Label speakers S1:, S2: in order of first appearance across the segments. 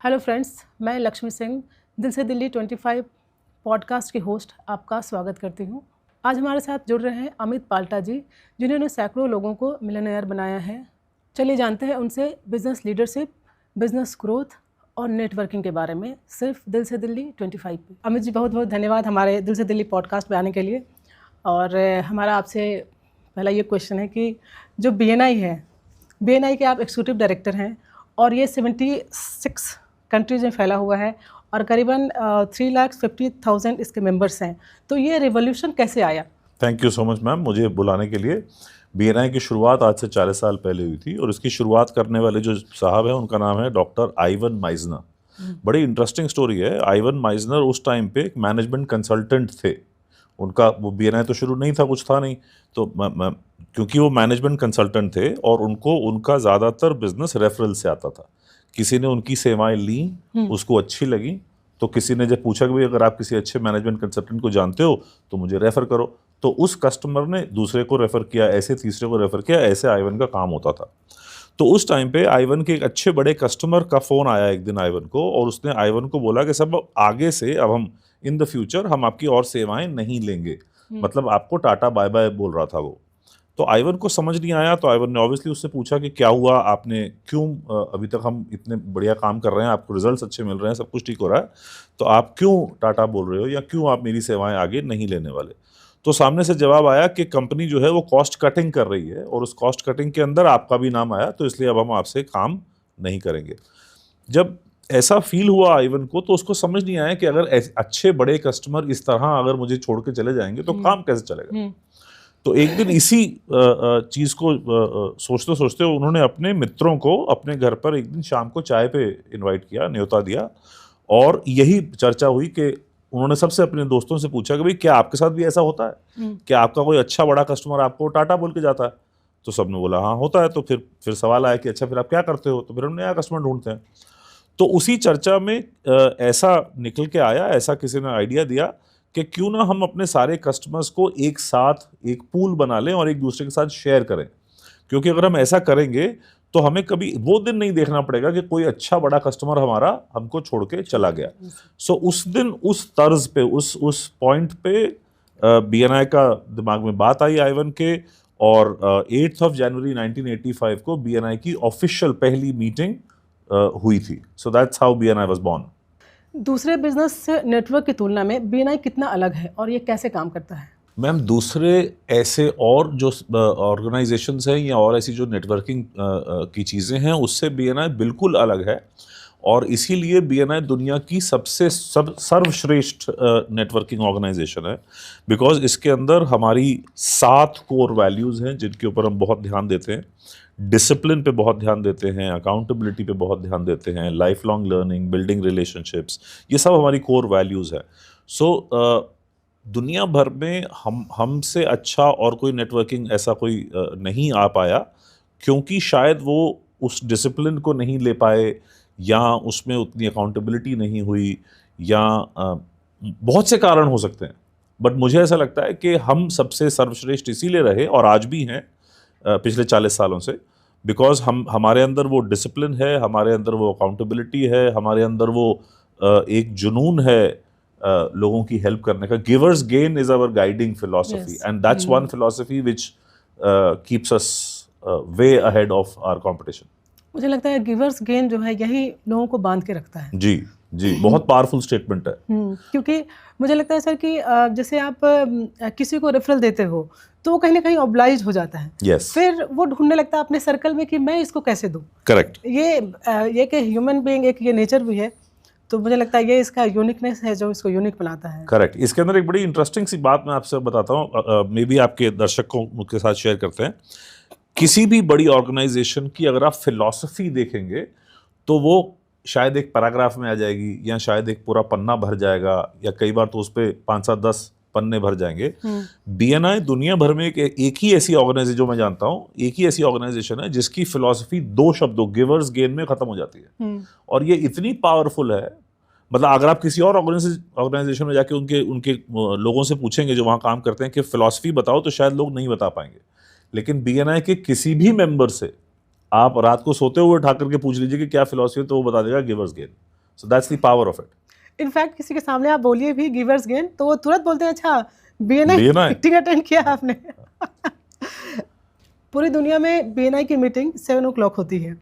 S1: Hello friends, मैं लक्ष्मी सिंह दिल से दिल्ली 25 पॉडकास्ट के होस्ट आपका स्वागत करती हूं। आज हमारे साथ जुड़ रहे हैं अमित पाल्टा जी, जिन्होंने सैकड़ों लोगों को मिलियनेयर बनाया है। चलिए जानते हैं उनसे बिजनेस लीडरशिप, बिजनेस ग्रोथ और नेटवर्किंग के बारे में, सिर्फ दिल से दिल्ली 25 पे। अमित जी, बहुत बहुत धन्यवाद हमारे दिल से दिल्ली पॉडकास्ट पे आने के लिए। और हमारा आपसे पहला ये क्वेश्चन है कि जो BNI है, BNI के आप एग्जीक्यूटिव डायरेक्टर हैं और ये 76 कंट्रीज़ में फैला हुआ है और करीबन 3,50,000 इसके मेंबर्स हैं। तो ये रिवॉल्यूशन कैसे आया?
S2: Thank you so much ma'am, मुझे बुलाने के लिए। BNI की शुरुआत आज से 40 साल पहले हुई थी और इसकी शुरुआत करने वाले जो साहब हैं उनका नाम है डॉक्टर आइवन माइजनर। बड़ी इंटरेस्टिंग स्टोरी है। आइवन माइजनर उस टाइम पे एक मैनेजमेंट कंसल्टेंट थे। उनका वो BNI तो शुरू नहीं था, कुछ था नहीं, तो क्योंकि वो मैनेजमेंट कंसल्टेंट थे और उनको उनका ज़्यादातर बिजनेस रेफरल से आता था। किसी ने उनकी सेवाएं ली, उसको अच्छी लगी, तो किसी ने जब पूछा कि भाई अगर आप किसी अच्छे मैनेजमेंट कंसल्टेंट को जानते हो तो मुझे रेफ़र करो, तो उस कस्टमर ने दूसरे को रेफ़र किया, ऐसे तीसरे को रेफ़र किया, ऐसे आइवन का काम होता था। तो उस टाइम पे आइवन के एक अच्छे बड़े कस्टमर का फ़ोन आया एक दिन आइवन को, और उसने आइवन को बोला कि सब आगे से अब हम इन द फ्यूचर हम आपकी और सेवाएं नहीं लेंगे। मतलब आपको टाटा बाय बाय बोल रहा था वो। तो आइवन को समझ नहीं आया, तो आइवन ने ऑब्वियसली उससे पूछा कि क्या हुआ, आपने क्यों अभी तक हम इतने बढ़िया काम कर रहे हैं, आपको रिजल्ट्स अच्छे मिल रहे हैं, सब कुछ ठीक हो रहा है, तो आप क्यों टाटा बोल रहे हो या क्यों आप मेरी सेवाएं आगे नहीं लेने वाले? तो सामने से जवाब आया कि कंपनी जो है वो कॉस्ट कटिंग कर रही है और उस कॉस्ट कटिंग के अंदर आपका भी नाम आया, तो इसलिए अब हम आपसे काम नहीं करेंगे। जब ऐसा फील हुआ आइवन को, तो उसको समझ नहीं आया कि अगर अच्छे बड़े कस्टमर इस तरह अगर मुझे छोड़ के चले जाएंगे तो काम कैसे चलेगा। तो एक दिन इसी चीज़ को सोचते सोचते उन्होंने अपने मित्रों को अपने घर पर एक दिन शाम को चाय पे इनवाइट किया, न्योता दिया, और यही चर्चा हुई कि उन्होंने सबसे अपने दोस्तों से पूछा कि भाई क्या आपके साथ भी ऐसा होता है, क्या आपका कोई अच्छा बड़ा कस्टमर आपको टाटा बोल के जाता है? तो सबने बोला हाँ होता है। तो फिर सवाल आया कि अच्छा फिर आप क्या करते हो? तो फिर हम नया कस्टमर ढूंढते हैं। तो उसी चर्चा में ऐसा निकल के आया, ऐसा किसी ने आइडिया दिया कि क्यों ना हम अपने सारे कस्टमर्स को एक साथ एक पूल बना लें और एक दूसरे के साथ शेयर करें, क्योंकि अगर हम ऐसा करेंगे तो हमें कभी वो दिन नहीं देखना पड़ेगा कि कोई अच्छा बड़ा कस्टमर हमारा हमको छोड़ के चला गया। सो उस दिन उस तर्ज पे उस पॉइंट पे BNI का दिमाग में बात आई आइवन के, और 8 जनवरी 1985 को BNI की ऑफिशियल पहली मीटिंग हुई थी। So that's how BNI was born.
S1: दूसरे बिजनेस नेटवर्क की तुलना में BNI कितना अलग है और ये कैसे काम करता है?
S2: मैम, दूसरे ऐसे और जो ऑर्गेनाइजेशंस हैं या और ऐसी जो नेटवर्किंग की चीज़ें हैं उससे BNI बिल्कुल अलग है, और इसीलिए BNI दुनिया की सबसे सर्वश्रेष्ठ नेटवर्किंग ऑर्गेनाइजेशन है। बिकॉज इसके अंदर हमारी 7 कोर वैल्यूज़ हैं जिनके ऊपर हम बहुत ध्यान देते हैं। डिसिप्लिन पे बहुत ध्यान देते हैं, अकाउंटेबिलिटी पे बहुत ध्यान देते हैं, life long learning, building relationships, ये सब हमारी कोर वैल्यूज़ है। सो दुनिया भर में हमसे अच्छा और कोई नेटवर्किंग ऐसा कोई नहीं आ पाया, क्योंकि शायद वो उस डिसिप्लिन को नहीं ले पाए, या उसमें उतनी अकाउंटेबिलिटी नहीं हुई, या बहुत से कारण हो सकते हैं। बट मुझे ऐसा लगता है कि हम सबसे सर्वश्रेष्ठ इसीलिए रहे और आज भी हैं पिछले 40 सालों से, बिकॉज हमारे अंदर वो डिसिप्लिन है, हमारे अंदर वो अकाउंटेबिलिटी है, हमारे अंदर वो एक जुनून है लोगों की हेल्प करने का। Givers gain is our guiding philosophy, and that's one philosophy which keeps us way ahead of our competition.
S1: मुझे लगता है गिवर्स गेन जो है यही लोगों को बांध के रखता है।
S2: जी जी, बहुत पावरफुल स्टेटमेंट है।
S1: क्योंकि मुझे लगता है सर कि जैसे आप किसी को रेफरल देते हो तो वो कहीं ना कहीं ऑब्लाइज हो जाता है।
S2: Yes.
S1: फिर वो ढूंढने लगता है अपने सर्कल में कि मैं इसको कैसे दूं।
S2: करेक्ट।
S1: ये कि ह्यूमन बीइंग एक ये नेचर भी है, तो मुझे लगता है ये इसका यूनिकनेस है जो इसको यूनिक बनाता है।
S2: करेक्ट। इसके अंदर एक बड़ी इंटरेस्टिंग सी बात मैं आपसे बताता हूँ, मे बी आपके दर्शकों के साथ शेयर करते हैं। किसी भी बड़ी ऑर्गेनाइजेशन की अगर आप फिलॉसफी देखेंगे तो वो शायद एक पैराग्राफ में आ जाएगी, या शायद एक पूरा पन्ना भर जाएगा, या कई बार तो उस पर 5-7-10 पन्ने भर जाएंगे। BNI दुनिया भर में एक ही ऐसी ऑर्गेनाइजेशन जो मैं जानता हूँ, एक ही ऐसी ऑर्गेनाइजेशन है जिसकी फिलॉसफी 2 शब्दों गिवर्स गेन में खत्म हो जाती है। और ये इतनी पावरफुल है, मतलब अगर आप किसी और ऑर्गेनाइजेशन में जाके उनके लोगों से पूछेंगे जो वहाँ काम करते हैं कि फिलॉसफी बताओ, तो शायद लोग नहीं बता पाएंगे। लेकिन BNI के किसी भी मेंबर से आप रात को सोते हुए उठा करके पूछ लीजिए कि क्या फिलॉसफी है, तो वो बता देगा givers gain. So that's the power of it.
S1: In fact किसी के सामने आप बोलिए भी गिवर्स गेन तो वो तुरंत बोलते हैं अच्छा बीएनआई मीटिंग अटेंड किया आपने। पूरी दुनिया में बीएनआई की मीटिंग 7 o'clock होती है,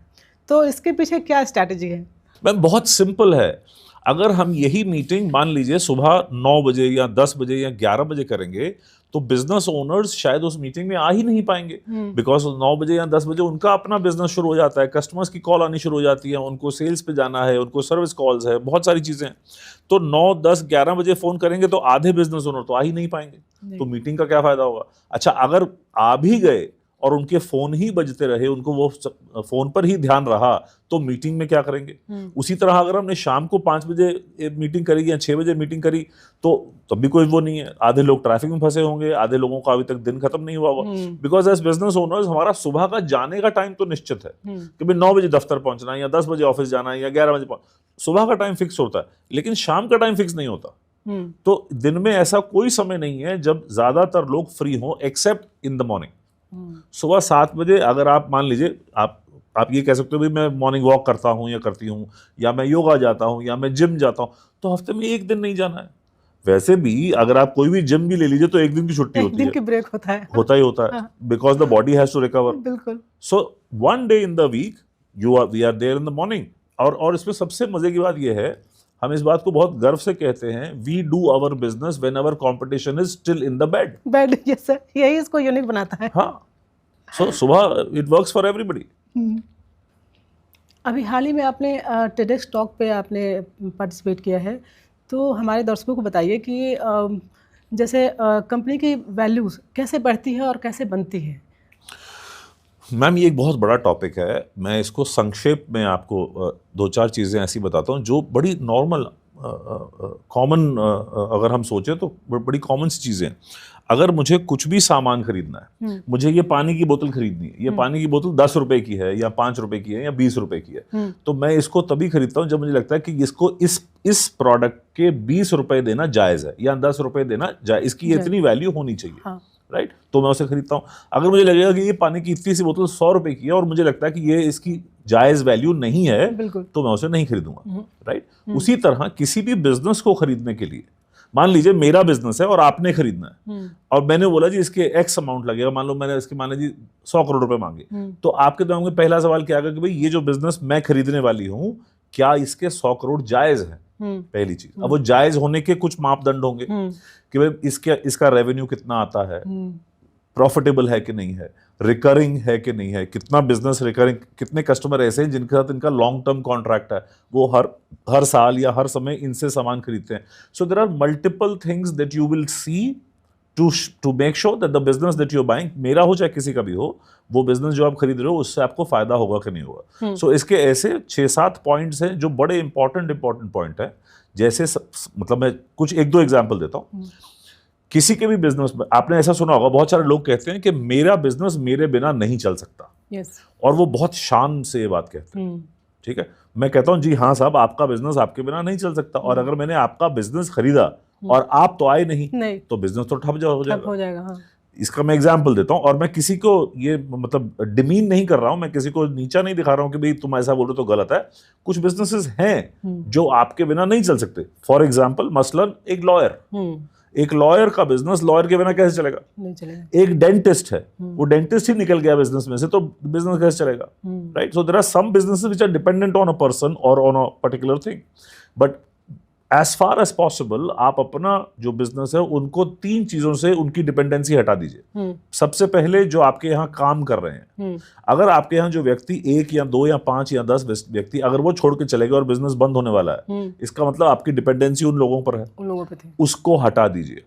S1: तो इसके पीछे क्या स्ट्रैटेजी है?
S2: मैम बहुत सिंपल है। अगर हम यही मीटिंग मान लीजिए सुबह 9 बजे या 10 बजे या 11 बजे करेंगे तो बिजनेस ओनर्स शायद उस मीटिंग में आ ही नहीं पाएंगे, बिकॉज 9 बजे या 10 बजे उनका अपना बिजनेस शुरू हो जाता है, कस्टमर्स की कॉल आनी शुरू हो जाती है, उनको सेल्स पे जाना है, उनको सर्विस कॉल्स है, बहुत सारी चीज़ें हैं। तो 9, 10, 11 बजे फ़ोन करेंगे तो आधे बिजनेस ओनर तो आ ही नहीं पाएंगे, तो मीटिंग का क्या फ़ायदा होगा? अच्छा, अगर आ भी गए और उनके फ़ोन ही बजते रहे, उनको वो फ़ोन पर ही ध्यान रहा, तो मीटिंग में क्या करेंगे? उसी तरह अगर हमने शाम को 5 बजे मीटिंग करी या 6 बजे मीटिंग करी तो तब भी कोई वो नहीं है, आधे लोग ट्रैफिक में फंसे होंगे, आधे लोगों का अभी तक दिन खत्म नहीं हुआ होगा। बिकॉज एज बिजनेस ओनर्स हमारा सुबह का जाने का टाइम तो निश्चित है कि भाई 9 बजे दफ्तर पहुंचना है या 10 बजे ऑफिस जाना है या 11 बजे सुबह का टाइम फिक्स होता है, लेकिन शाम का टाइम फिक्स नहीं होता। तो दिन में ऐसा कोई समय नहीं है जब ज्यादातर लोग फ्री हों एक्सेप्ट इन द मॉर्निंग। सुबह 7 बजे अगर आप मान लीजिए आप ये कह सकते हो भाई मैं मॉर्निंग वॉक करता हूँ या करती हूँ या मैं योगा जाता हूँ या मैं जिम जाता हूँ, तो हफ्ते में एक दिन नहीं जाना है। वैसे भी अगर आप कोई भी जिम भी ले लीजिए तो एक दिन की छुट्टी होती है,
S1: एक दिन की ब्रेक होता है,
S2: होता है, because the body has to recover.
S1: बिल्कुल।
S2: So 1 day in the week we are there in the morning. और इसमें सबसे मजे की बात ये है, हम इस बात को बहुत गर्व से कहते हैं, we do our business when our competition is still in the bed.
S1: Yes sir, यही इसको यूनिक बनाता है।
S2: हाँ, सो सुबह इट वर्क्स फॉर एवरीबडी।
S1: अभी हाल ही में आपने टेडेक्स टॉक पे आपने पार्टिसिपेट किया है, तो हमारे दर्शकों को बताइए कि जैसे कंपनी की वैल्यूज़ कैसे बढ़ती है और कैसे बनती है?
S2: मैम ये एक बहुत बड़ा टॉपिक है, मैं इसको संक्षेप में आपको 2-4 चीज़ें ऐसी बताता हूँ जो बड़ी नॉर्मल कॉमन अगर हम सोचें तो बड़ी कॉमन सी चीज़ें हैं। अगर मुझे कुछ भी सामान खरीदना है, मुझे ये पानी की बोतल खरीदनी है, ये पानी की बोतल 10 रुपए की है या 5 रुपए की है या 20 रुपए की है, तो मैं इसको तभी खरीदता हूँ जब मुझे लगता है कि इसको इस प्रोडक्ट के 20 रुपए देना जायज़ है या 10 रुपए देना जायज़, इसकी इतनी वैल्यू होनी चाहिए। हाँ। राइट, तो मैं उसे खरीदता हूँ। अगर मुझे लगेगा कि ये पानी की इतनी सी बोतल 100 रुपए की है और मुझे लगता है कि ये इसकी जायज़ वैल्यू नहीं है, तो मैं उसे नहीं खरीदूंगा। राइट, उसी तरह किसी भी बिजनेस को खरीदने के लिए, मान लीजिए मेरा बिजनेस है और आपने खरीदना है और मैंने बोला जी इसके एक्स अमाउंट लगेगा, मान लो मैंने इसके मान लीजिए 100 करोड़ रुपए मांगे, तो आपके दिमाग में पहला सवाल क्या आएगा कि भाई ये जो बिजनेस मैं खरीदने वाली हूँ क्या इसके 100 करोड़ जायज़ है? पहली चीज। अब वो जायज होने के कुछ मापदंड होंगे कि भाई इसका रेवेन्यू कितना आता है, प्रॉफिटेबल है कि नहीं है, रिकरिंग है कि नहीं है, कितना बिजनेस रिकरिंग, कितने कस्टमर ऐसे हैं जिनके साथ इनका लॉन्ग टर्म कॉन्ट्रैक्ट है, वो हर साल या हर समय इनसे सामान खरीदते हैं। So there are multiple things that you will see to make sure that the business that you are buying, मेरा हो चाहे किसी का भी हो, वो बिजनेस जो आप खरीद रहे हो उससे आपको फायदा होगा कि नहीं होगा। सो इसके ऐसे 6-7 पॉइंट्स हैं जो बड़े इंपॉर्टेंट पॉइंट है। जैसे मतलब मैं कुछ 1-2 एग्जाम्पल देता हूँ। किसी के भी बिजनेस में आपने ऐसा सुना होगा, बहुत सारे लोग कहते हैं कि मेरा बिजनेस मेरे बिना नहीं चल सकता। और वो बहुत शान से ये बात कहते हैं। ठीक है, मैं कहता हूँ जी हाँ साहब, आपका बिजनेस आपके बिना नहीं चल सकता, और अगर मैंने आपका बिजनेस खरीदा और आप तो आए नहीं तो बिजनेस तो ठप हो जाएगा। हाँ। इसका मैं एग्जाम्पल देता हूँ, और मैं किसी को ये मतलब डिमीन नहीं कर रहा हूँ, मैं किसी को नीचा नहीं दिखा रहा हूँ कि भाई तुम ऐसा बोलो तो गलत है। कुछ बिजनेसेस हैं जो आपके बिना नहीं चल सकते। फॉर एग्जाम्पल मसलन एक लॉयर का बिजनेस लॉयर के बिना कैसे चलेगा? नहीं चलेगा। एक डेंटिस्ट है, वो डेंटिस्ट ही निकल गया बिजनेस में से, तो बिजनेस कैसे चलेगा? Right. So there are some businesses which are dependent on a person और on a particular thing, but as far as possible आप अपना जो बिजनेस है उनको 3 चीजों से उनकी डिपेंडेंसी हटा दीजिए। सबसे पहले जो आपके यहाँ काम कर रहे हैं, अगर आपके यहाँ जो व्यक्ति 1 या 2 या 5 या 10 व्यक्ति अगर वो छोड़ के चले गए और बिजनेस बंद होने वाला है, इसका मतलब आपकी डिपेंडेंसी उन लोगों पर है, उन लोगों पे थी, उसको हटा दीजिए।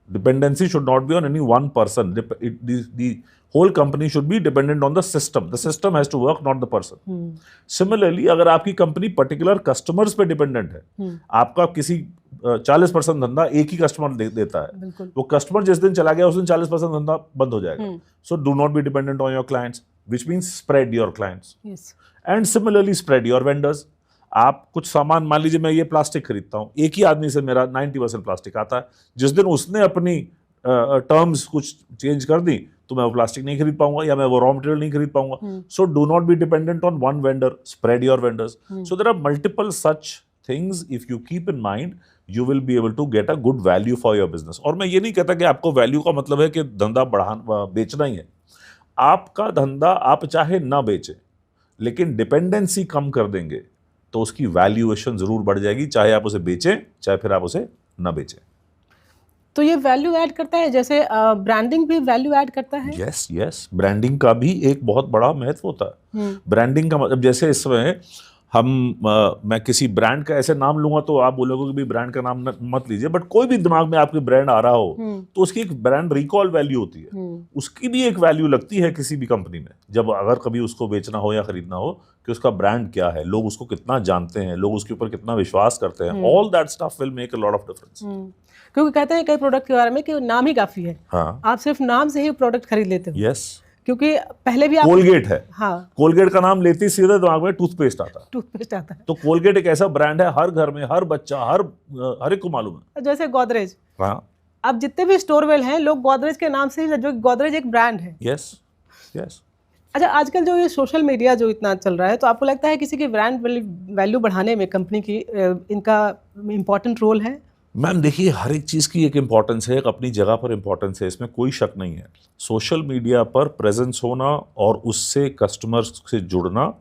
S2: Dependency should not be on any one person. The whole company should be dependent on the system. The system has to work, not the person. Similarly, अगर आपकी कंपनी पर्टिकुलर कस्टमर्स पे डिपेंडेंट है, आपका किसी 40% धंधा एक ही कस्टमर देता है, वो कस्टमर जिस दिन चला गया उस दिन 40% धंधा बंद हो जाएगा। So do not be dependent on your clients, which means spread your clients. Yes. And similarly spread your vendors. आप कुछ सामान, मान लीजिए मैं ये प्लास्टिक खरीदता हूँ, एक ही आदमी से मेरा 90% प्लास्टिक आता है, जिस दिन उसने अपनी टर्म्स कुछ चेंज कर दी तो मैं वो प्लास्टिक नहीं खरीद पाऊंगा या मैं वो रॉ मटेरियल नहीं खरीद पाऊंगा. So do not be dependent on one vendor, spread your vendors. So there are multiple such things. If you keep in mind, you will be able to get a good value for your business. और मैं ये नहीं कहता कि आपको value का मतलब है कि धंधा बेचना ही है. आपका धंधा आप चाहे ना बेचें, लेकिन डिपेंडेंसी कम कर देंगे तो उसकी वैल्यूएशन जरूर बढ़ जाएगी, चाहे आप उसे बेचें चाहे फिर आप उसे ना बेचें.
S1: तो ये वैल्यू ऐड करता है, जैसे ब्रांडिंग भी वैल्यू ऐड करता है.
S2: यस यस, ब्रांडिंग का भी एक बहुत बड़ा महत्व होता है. ब्रांडिंग का मतलब, जैसे इस समय मैं किसी ब्रांड का ऐसे नाम लूंगा तो आप बोलोगे कि भी ब्रांड का नाम मत लीजिए, बट कोई भी दिमाग में आपके ब्रांड आ रहा हो तो उसकी एक ब्रांड रिकॉल वैल्यू होती है. उसकी भी एक वैल्यू लगती है किसी भी कंपनी में, जब अगर कभी उसको बेचना हो या खरीदना हो, कि उसका ब्रांड क्या है, लोग उसको कितना जानते हैं, लोग उसके ऊपर कितना विश्वास करते हैं. All that stuff will make a lot of difference.
S1: क्योंकि कहते हैं कई प्रोडक्ट के बारे में कि नाम ही काफी है.
S2: हाँ,
S1: आप सिर्फ नाम से ही प्रोडक्ट खरीद लेते हो.
S2: यस,
S1: क्योंकि पहले भी आप
S2: कोलगेट है.
S1: हाँ,
S2: कोलगेट का नाम लेते ही सीधे दिमाग में टूथपेस्ट आता है.
S1: टूथपेस्ट आता है.
S2: तो कोलगेट एक ऐसा ब्रांड है, हर घर में हर बच्चा हर एक को मालूम है.
S1: जैसे गोदरेज,
S2: हाँ,
S1: अब जितने भी स्टोरवेल हैं, लोग गोदरेज के नाम से ही, जो गोदरेज एक ब्रांड है.
S2: Yes yes.
S1: अच्छा, आजकल जो ये सोशल मीडिया जो इतना चल रहा है, तो आपको लगता है किसी की ब्रांड वैल्यू बढ़ाने में कंपनी की इनका इम्पोर्टेंट रोल है?
S2: मैम देखिए, हर एक चीज़ की एक इम्पॉर्टेंस है, एक अपनी जगह पर इम्पॉर्टेंस है, इसमें कोई शक नहीं है. सोशल मीडिया पर प्रेजेंस होना और उससे कस्टमर्स से जुड़ना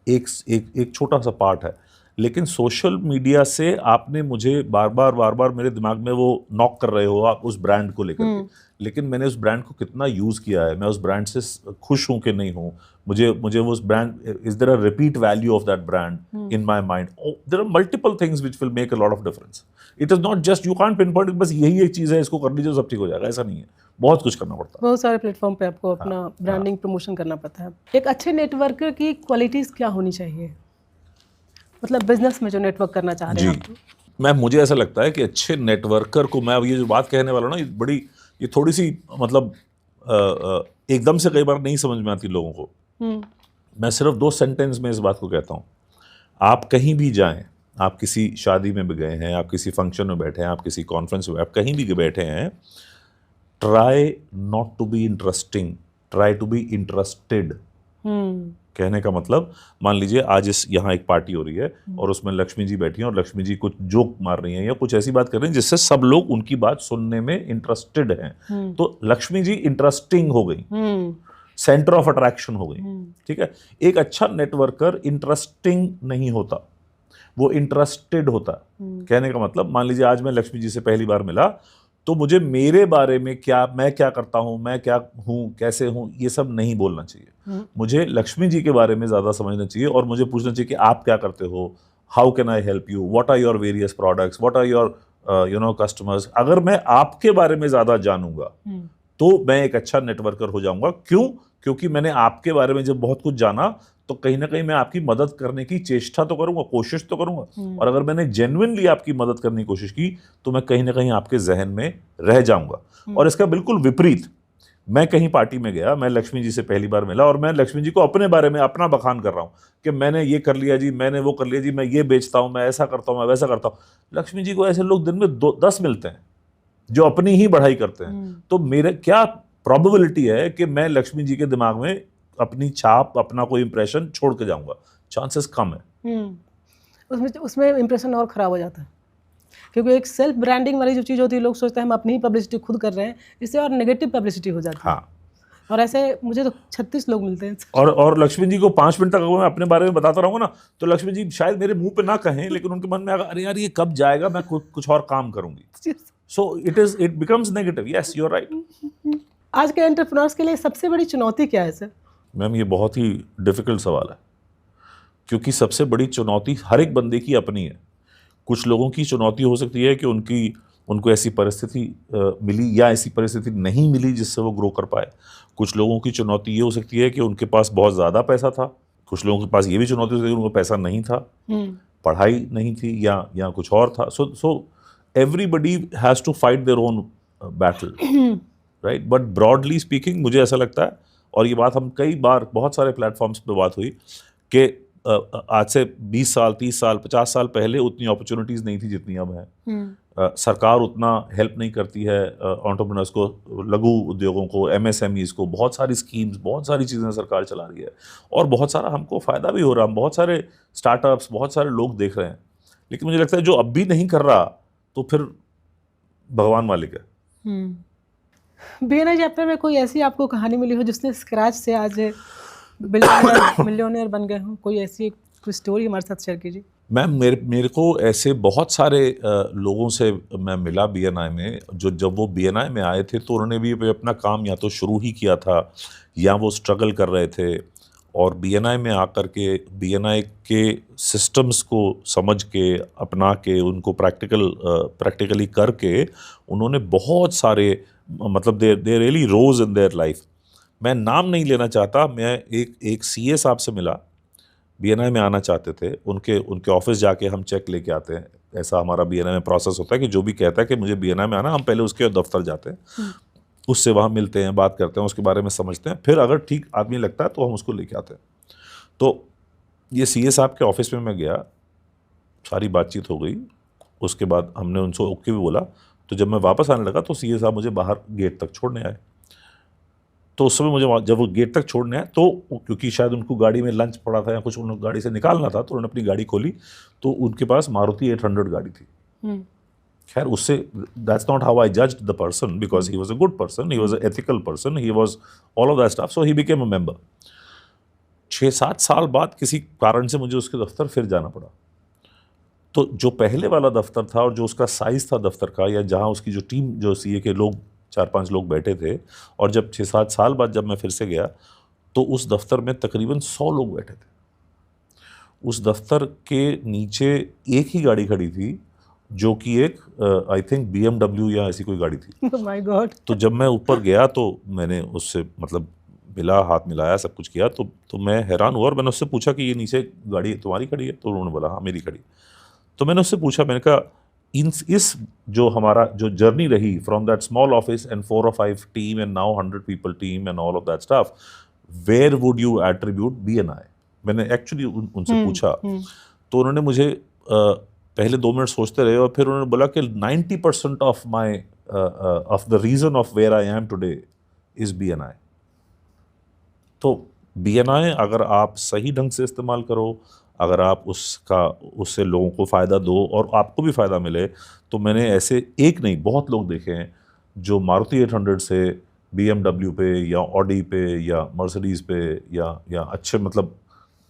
S2: एक छोटा सा पार्ट है. लेकिन सोशल मीडिया से आपने मुझे बार बार मेरे दिमाग में वो नॉक कर रहे हो आप उस ब्रांड को लेकर के, लेकिन मैंने उस ब्रांड को कितना यूज़ किया है, मैं उस ब्रांड से खुश हूँ कि नहीं हूँ, मुझे वो उस brand, is there a repeat value of that brand in my mind. There are multiple things which will make a lot of difference. It is not just you can't pin point बस यही एक चीज़ है, इसको कर लीजिए सब ठीक हो जाएगा, ऐसा नहीं है. बहुत कुछ करना पड़ता है.
S1: बहुत सारे प्लेटफॉर्म पे आपको अपना ब्रांडिंग प्रमोशन करना पड़ता है. एक अच्छे नेटवर्कर की क्वालिटीज़ क्या होनी चाहिए, मतलब बिजनेस में जो नेटवर्क करना चाह रहे हैं आप?
S2: मैम मुझे ऐसा लगता है कि अच्छे नेटवर्कर को, मैं अब ये जो बात कहने वाला हूँ ना, ये थोड़ी सी मतलब एकदम से कई बार नहीं समझ में आती लोगों को. मैं सिर्फ 2 सेंटेंस में इस बात को कहता हूँ. आप कहीं भी जाएं, आप किसी शादी में भी गए हैं, आप किसी फंक्शन में बैठे हैं, आप किसी कॉन्फ्रेंस में, आप कहीं भी बैठे हैं, try not to be interesting, try to be interested. कहने का मतलब, मान लीजिए आज यहाँ एक पार्टी हो रही है और उसमें लक्ष्मी जी बैठी हैं और लक्ष्मी जी कुछ जोक मार रही हैं या कुछ ऐसी बात कर रही हैं जिससे सब लोग उनकी बात सुनने में इंटरेस्टेड हैं. तो लक्ष्मी जी इंटरेस्टिंग हो गई, सेंटर ऑफ अट्रैक्शन हो गई. ठीक है. एक अच्छा नेटवर्कर इंटरेस्टिंग नहीं होता, वो इंटरेस्टेड होता. कहने का मतलब, मान लीजिए आज मैं लक्ष्मी जी से पहली बार मिला, तो मुझे मेरे बारे में मैं क्या करता हूँ, मैं क्या हूँ, कैसे हूँ, ये सब नहीं बोलना चाहिए. मुझे लक्ष्मी जी के बारे में ज़्यादा समझना चाहिए और मुझे पूछना चाहिए कि आप क्या करते हो, how can I help you, what are your various products, what are your customers. अगर मैं आपके बारे में ज़्यादा जानूंगा तो मैं एक अच्छा नेटवर्कर हो जाऊंगा. क्यों? क्योंकि मैंने आपके बारे में जब बहुत कुछ जाना तो कहीं ना कहीं मैं आपकी मदद करने की चेष्टा तो करूंगा, कोशिश तो करूंगा. और अगर मैंने जेन्युइनली आपकी मदद करने की कोशिश की तो मैं कहीं ना कहीं आपके जहन में रह जाऊंगा. और इसका बिल्कुल विपरीत, मैं कहीं पार्टी में गया, मैं लक्ष्मी जी से पहली बार मिला और मैं लक्ष्मी जी को अपने बारे में अपना बखान कर रहा हूँ कि मैंने ये कर लिया जी, मैंने वो कर लिया जी, मैं ये बेचता हूँ, मैं ऐसा करता हूँ, मैं वैसा करता हूँ. लक्ष्मी जी को ऐसे लोग दिन में 10 मिलते हैं जो अपनी ही बढ़ाई करते हैं. तो मेरे क्या प्रोबेबिलिटी है कि मैं लक्ष्मी जी के दिमाग में अपनी छाप, अपना कोई इंप्रेशन छोड़ के जाऊंगा? चांसेस कम है.
S1: उसमें इंप्रेशन और ख़राब हो जाता है, क्योंकि एक सेल्फ ब्रांडिंग वाली जो चीज़ होती है, लोग सोचते हैं हम अपनी ही पब्लिसिटी खुद कर रहे हैं, इससे और नेगेटिव पब्लिसिटी हो जाती है.
S2: हाँ.
S1: और ऐसे मुझे तो 36 लोग मिलते हैं.
S2: और लक्ष्मी जी को 5 मिनट तक अगर मैं अपने बारे में बताता रहूँगा ना, तो लक्ष्मी जी शायद मेरे मुंह पे ना कहें, लेकिन उनके मन में आएगा, अरे यार ये कब जाएगा, मैं कुछ और काम करूँगी. So it becomes negative. Yes, you are right.
S1: आज के एंटरप्रेन्योर्स के लिए सबसे बड़ी चुनौती क्या है सर?
S2: मैम ये बहुत ही डिफ़िकल्ट सवाल है, क्योंकि सबसे बड़ी चुनौती हर एक बंदे की अपनी है. कुछ लोगों की चुनौती हो सकती है कि उनको ऐसी परिस्थिति मिली या ऐसी परिस्थिति नहीं मिली जिससे वो ग्रो कर पाए. कुछ लोगों की चुनौती ये हो सकती है कि उनके पास बहुत ज़्यादा पैसा था. कुछ लोगों के पास ये भी चुनौती हो सकती है कि उनको पैसा नहीं था, पढ़ाई नहीं थी या कुछ और था. So everybody has to fight their own battle, right. But broadly speaking मुझे ऐसा लगता है, और ये बात हम कई बार बहुत सारे प्लेटफॉर्म्स पे बात हुई, कि आज से 20 साल 30 साल 50 साल पहले उतनी अपॉर्चुनिटीज़ नहीं थी जितनी अब हैं। सरकार उतना हेल्प नहीं करती है एंटरप्रेन्योर्स को, लघु उद्योगों को, एमएसएमईज़ को। बहुत सारी स्कीम्स, बहुत सारी चीज़ें सरकार चला रही है और बहुत सारा हमको फ़ायदा भी हो रहा है। बहुत सारे स्टार्टअप्स, बहुत सारे लोग देख रहे हैं। लेकिन मुझे लगता है जो अब भी नहीं कर रहा तो फिर भगवान मालिक है।
S1: बीएनआई चैप्टर में कोई ऐसी आपको कहानी मिली हो जिसने स्क्रैच से आज मिलियनेयर बन गए हो? कोई ऐसी कोई स्टोरी हमारे साथ शेयर कीजिए।
S2: मैम, मेरे को ऐसे बहुत सारे लोगों से मैं मिला बीएनआई में, जो जब वो बीएनआई में आए थे तो उन्होंने भी अपना काम या तो शुरू ही किया था या वो स्ट्रगल कर रहे थे। और बीएनआई में आकर के बीएनआई के सिस्टम्स को समझ के, अपना के, उनको प्रैक्टिकली करके उन्होंने बहुत सारे, मतलब they really rose in their life. मैं नाम नहीं लेना चाहता। मैं एक सीए साहब से मिला, बीएनआई में आना चाहते थे। उनके ऑफिस जाके हम चेक लेके आते हैं। ऐसा हमारा बीएनआई में प्रोसेस होता है कि जो भी कहता है कि मुझे बीएनआई में आना, हम पहले उसके दफ्तर जाते हैं, उससे वहाँ मिलते हैं, बात करते हैं, उसके बारे में समझते हैं, फिर अगर ठीक आदमी लगता है तो हम उसको लेके आते हैं। तो ये सीए साहब के ऑफिस में मैं गया, सारी बातचीत हो गई। उसके बाद हमने उनसे ओके भी बोला। तो जब मैं वापस आने लगा तो सीए साहब मुझे बाहर गेट तक छोड़ने आए। तो उस समय मुझे, जब वो गेट तक छोड़ने आए तो क्योंकि शायद उनको गाड़ी में लंच पड़ा था या कुछ उन्होंने गाड़ी से निकालना था, तो उन्होंने अपनी गाड़ी खोली तो उनके पास मारुति 800 गाड़ी थी। खैर, उससे that's not how I judged the person, because he was a good person, he was a ethical person, he was all of that stuff, so he became a member. 6-7 साल बाद किसी कारण से मुझे उसके दफ्तर फिर जाना पड़ा। तो जो पहले वाला दफ्तर था और जो उसका साइज़ था दफ्तर का, या जहाँ उसकी जो टीम, जो सीए के लोग 4-5 लोग बैठे थे, और जब 6-7 साल बाद जब मैं फिर से गया तो उस दफ्तर में तकरीबन 100 लोग बैठे थे। उस दफ्तर के नीचे एक ही गाड़ी खड़ी थी, जो कि एक आई थिंक BMW या ऐसी कोई गाड़ी थी।
S1: Oh my God!
S2: तो जब मैं ऊपर गया तो मैंने उससे मतलब मिला, हाथ मिलाया, सब कुछ किया। तो मैं हैरान हुआ और मैंने उससे पूछा कि ये नीचे गाड़ी तुम्हारी खड़ी है? तो उन्होंने बोला हाँ मेरी खड़ी। तो मैंने उससे पूछा, मैंने कहा इस जो हमारा जो जर्नी रही from that small office and 4 or 5 team and now 100 people team and all of that stuff, where would you attribute BNI? मैंने एक्चुअली उनसे पूछा। तो उन्होंने मुझे पहले 2 मिनट सोचते रहे और फिर उन्होंने बोला कि 90% of the reason of where I am today is BNI. तो बीएनआई अगर आप सही ढंग से इस्तेमाल करो, अगर आप उससे लोगों को फ़ायदा दो और आपको भी फ़ायदा मिले, तो मैंने ऐसे एक नहीं बहुत लोग देखे हैं जो मारुति 800 से BMW पे या ऑडी पे या मर्सिडीज़ पे या अच्छे, मतलब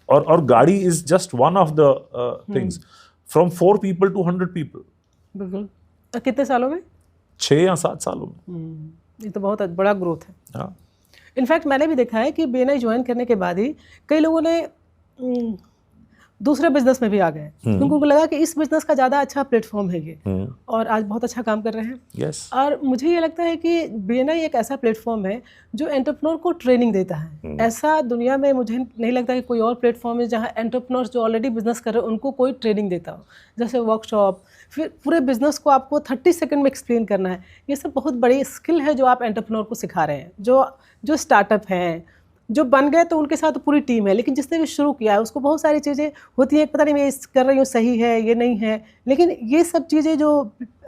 S2: और गाड़ी is just one of the things, from 4 people to 100 people।
S1: बिल्कुल। कितने सालों में?
S2: 6 या 7 सालों में।
S1: ये तो बहुत बड़ा ग्रोथ है।
S2: हाँ,
S1: इनफैक्ट मैंने भी देखा है कि बीएनआई ज्वाइन करने के बाद ही कई लोगों ने दूसरे बिजनेस में भी आ गए, क्योंकि उनको लगा कि इस बिजनेस का ज़्यादा अच्छा प्लेटफॉर्म है ये, और आज बहुत अच्छा काम कर रहे हैं।
S2: यस।
S1: और मुझे ये लगता है कि बीएनआई एक ऐसा प्लेटफॉर्म है जो एंटरप्रेन्योर को ट्रेनिंग देता है। ऐसा दुनिया में मुझे नहीं लगता कि कोई और प्लेटफॉर्म है जहाँ एंटरप्रेन्योर्स जो ऑलरेडी बिजनेस कर रहे हैं उनको कोई ट्रेनिंग देता हो, जैसे वर्कशॉप, फिर पूरे बिजनेस को आपको 30 सेकंड में एक्सप्लेन करना है। ये सब बहुत बड़ी स्किल है जो आप एंटरप्रेन्योर को सिखा रहे हैं। जो स्टार्टअप हैं, जो बन गए तो उनके साथ पूरी टीम है, लेकिन जिसने भी शुरू किया है उसको बहुत सारी चीज़ें होती हैं, पता नहीं मैं इस कर रही हूँ सही है ये नहीं है, लेकिन ये सब चीज़ें जो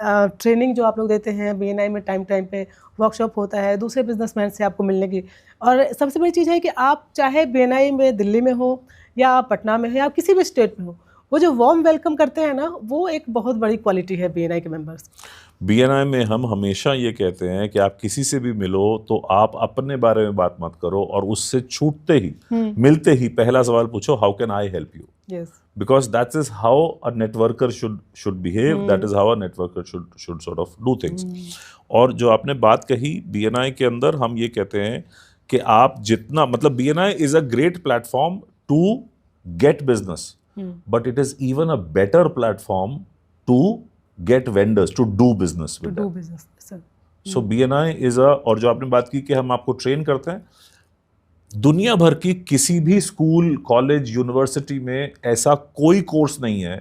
S1: ट्रेनिंग जो आप लोग देते हैं बीएनआई में, टाइम पे वर्कशॉप होता है दूसरे बिजनेसमैन से आपको मिलने की, और सबसे बड़ी चीज़ है कि आप चाहे बीएनआई में दिल्ली में हो या पटना में हो या किसी भी स्टेट में हो, वो जो वार्म वेलकम करते हैं ना, वो एक बहुत बड़ी क्वालिटी है बीएनआई के मेंबर्स।
S2: बीएनआई में हम हमेशा ये कहते हैं कि आप किसी से भी मिलो तो आप अपने बारे में बात मत करो, और उससे छूटते ही मिलते ही पहला सवाल पूछो, how can I help you?
S1: Yes,
S2: because that is how a networker should behave, that is how a networker should sort of do things. और जो आपने बात कही, बीएनआई के अंदर हम ये कहते हैं कि आप जितना, मतलब BNI is a great platform to get business, but it is even a better platform to get vendors to do business with them. So BNI is a, और जो आपने बात की कि हम आपको ट्रेन करते हैं, दुनिया भर की किसी भी स्कूल, कॉलेज, यूनिवर्सिटी में ऐसा कोई कोर्स नहीं है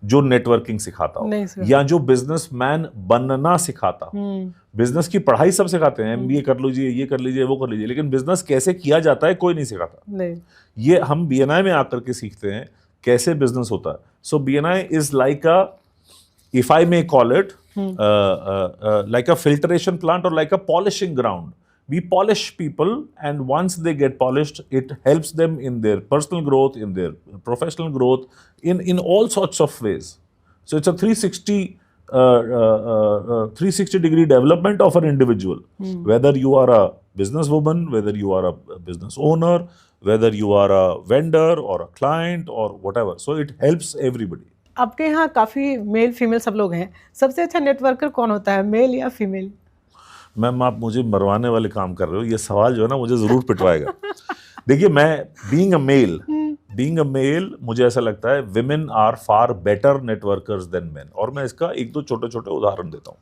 S2: जो नेटवर्किंग सिखाता हो, या जो बिजनेसमैन बनना सिखाता हो। बिजनेस की पढ़ाई सब सिखाते हैं, MBA कर लीजिए, ये कर लीजिए, वो कर लीजिए, लेकिन बिजनेस कैसे किया जाता है कोई नहीं सिखाता। ये हम BNI में आकर के सीखते हैं कैसे बिजनेस होता है। सो BNI is like a, if I may call it, like a filtration plant or like a polishing ground. We polish people, and once they get polished, it helps them in their personal growth, in their professional growth, in all sorts of ways. So it's a 360 degree development of an individual. Whether you are a businesswoman, whether you are a business owner, whether you are a vendor or a client or whatever. So it helps everybody.
S1: आपके यहाँ काफ़ी male female सब लोग हैं, सबसे अच्छा networker कौन होता है, मेल या फीमेल?
S2: मैम आप मुझे मरवाने वाले काम कर रहे हो, ये सवाल जो है ना मुझे ज़रूर पिटवाएगा। देखिए, मैं बीइंग अ मेल मुझे ऐसा लगता है women are far better networkers than men. और मैं इसका एक दो छोटे छोटे उदाहरण देता हूँ।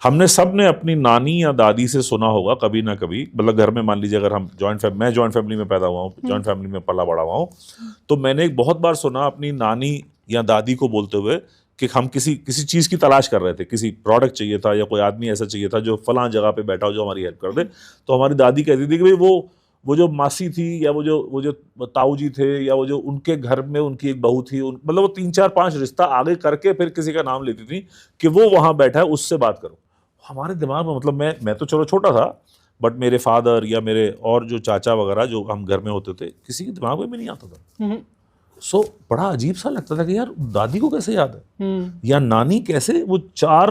S2: हमने सब ने अपनी नानी या दादी से सुना होगा कभी ना कभी, मतलब घर में मान लीजिए अगर हम मैं जॉइंट फैमिली में पैदा हुआ हूँ, जॉइंट फैमिली में पला बड़ा हुआ हूँ, तो मैंने एक बहुत बार सुना अपनी नानी या दादी को बोलते हुए कि हम किसी चीज़ की तलाश कर रहे थे, किसी प्रोडक्ट चाहिए था या कोई आदमी ऐसा चाहिए था जो फलां जगह पे बैठा हो जो हमारी हेल्प कर दे। तो हमारी दादी कहती थी कि भाई वो जो मासी थी या वो जो ताऊ जी थे या वो जो उनके घर में उनकी एक बहू थी, मतलब वो 3-4-5 रिश्ता आगे करके फिर किसी का नाम लेती थी कि वो वहाँ बैठा है, उससे बात करो। हमारे दिमाग में, मतलब मैं तो चलो छोटा था, बट मेरे फादर या मेरे और जो चाचा वगैरह जो हम घर में होते थे, किसी के दिमाग में भी नहीं आता था। सो बड़ा अजीब सा लगता था कि यार दादी को कैसे याद है, या नानी कैसे वो 4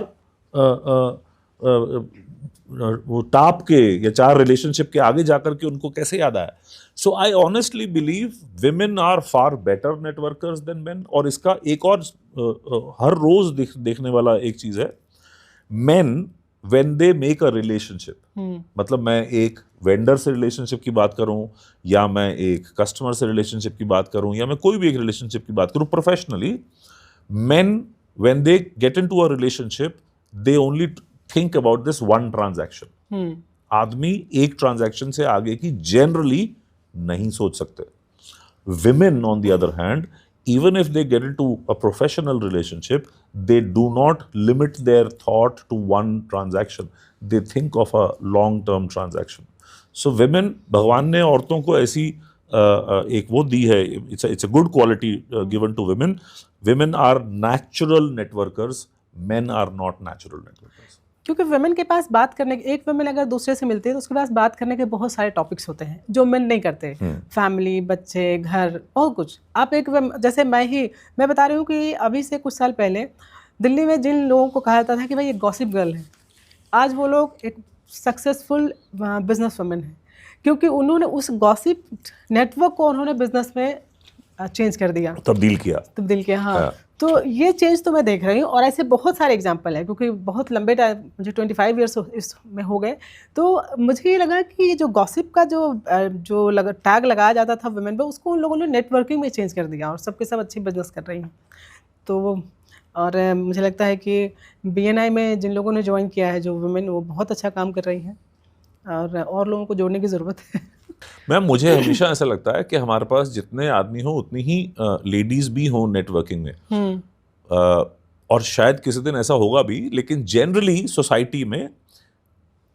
S2: वो टाप के या 4 रिलेशनशिप के आगे जाकर के उनको कैसे याद आया। So I honestly believe women are far better networkers than men. और इसका एक और हर रोज देखने वाला एक चीज है, main when they make a relationship, मतलब मैं एक वेंडर से रिलेशनशिप की बात करूं या मैं एक कस्टमर से रिलेशनशिप की बात करूं या मैं कोई भी एक रिलेशनशिप की बात करूं professionally, main when they get into a relationship they only think about this one transaction. आदमी एक ट्रांजैक्शन से आगे की जनरली नहीं सोच सकते। Women on the other hand, even if they get into a professional relationship, they do not limit their thought to one transaction. They think of a long-term transaction. So women, भगवान ने औरतों को ऐसी एक वो दी है, it's a good quality given to women. Women are natural networkers, men are not natural networkers.
S1: क्योंकि women के पास बात करने के, एक वुमेन अगर दूसरे से मिलती है तो उसके पास बात करने के बहुत सारे टॉपिक्स होते हैं जो मेन नहीं करते। फैमिली, बच्चे, घर, बहुत कुछ। आप एक जैसे मैं बता रही हूँ कि अभी से कुछ साल पहले दिल्ली में जिन लोगों को कहा जाता था कि भाई ये गॉसिप गर्ल है, आज वो लोग एक सक्सेसफुल बिजनेस वुमेन है, क्योंकि उन्होंने उस गॉसिप नेटवर्क को उन्होंने बिजनेस में चेंज कर दिया,
S2: तब्दील किया।
S1: हाँ। तो ये चेंज तो मैं देख रही हूँ, और ऐसे बहुत सारे एग्जांपल हैं, क्योंकि बहुत लंबे टाइम, मुझे 25 ईयर्स इसमें हो गए। तो मुझे ये लगा कि जो गॉसिप का जो टैग लगाया जाता था वुमेन पे, उसको उन लोगों ने नेटवर्किंग में चेंज कर दिया और सबके सब अच्छी बिजनेस कर रही हैं। तो और मुझे लगता है कि BNI में जिन लोगों ने ज्वाइन किया है जो वुमेन, वो बहुत अच्छा काम कर रही हैं और लोगों को जोड़ने की ज़रूरत है।
S2: मैम, मुझे हमेशा ऐसा लगता है कि हमारे पास जितने आदमी हो उतनी ही लेडीज भी हों नेटवर्किंग में, और शायद किसी दिन ऐसा होगा भी, लेकिन जनरली सोसाइटी में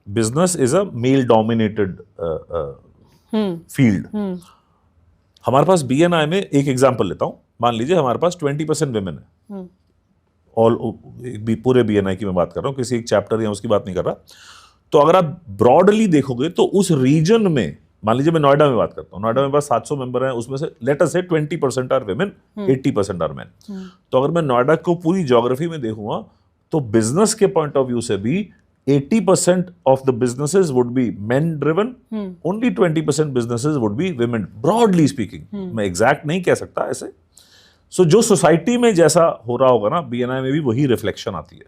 S2: business is a male dominated field. हमारे पास BNI में एक एग्जांपल लेता हूं, मान लीजिए हमारे पास 20% विमेन है, और पूरे BNI की मैं बात कर रहा हूँ, किसी एक चैप्टर या उसकी बात नहीं कर रहा। तो अगर आप ब्रॉडली देखोगे तो उस रीजन में, मान लीजिए मैं नोएडा में बात करता हूँ, नोएडा में बस 700 मेंबर हैं, उसमें से लेट अस से 20% आर विमेन, 80% आर मेन। तो अगर मैं नोएडा को पूरी ज्योग्राफी में देखूंगा तो बिजनेस के पॉइंट ऑफ व्यू से भी 80% of the businesses would be main driven, only 20% businesses would be women, broadly speaking. मैं एग्जैक्ट नहीं कह सकता ऐसे। सो जो सोसाइटी में जैसा हो रहा होगा ना, BNI में भी वही रिफ्लेक्शन आती है।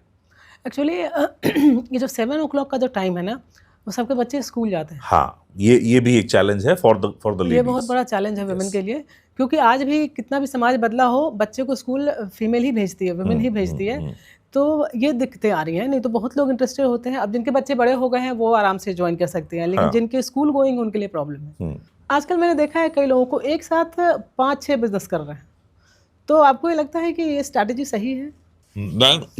S1: एक्चुअली ये जो 7 o'clock का जो टाइम है ना, वो सबके बच्चे स्कूल जाते हैं।
S2: हाँ, ये भी एक चैलेंज है फॉर द लेडीज।
S1: ये बहुत बड़ा चैलेंज है वुमेन के लिए, क्योंकि आज भी कितना भी समाज बदला हो, बच्चे को स्कूल फीमेल ही भेजती है, वुमेन ही भेजती है। तो ये दिक्कतें आ रही हैं। नहीं तो बहुत लोग इंटरेस्टेड होते हैं। अब जिनके बच्चे बड़े हो गए हैं वो आराम से ज्वाइन कर सकते हैं, लेकिन जिनके स्कूल गोइंग उनके लिए प्रॉब्लम है। आजकल मैंने देखा है कई लोगों को एक साथ 5-6 बिजनेस कर रहे हैं। तो आपको ये लगता है कि ये स्ट्रैटेजी सही है?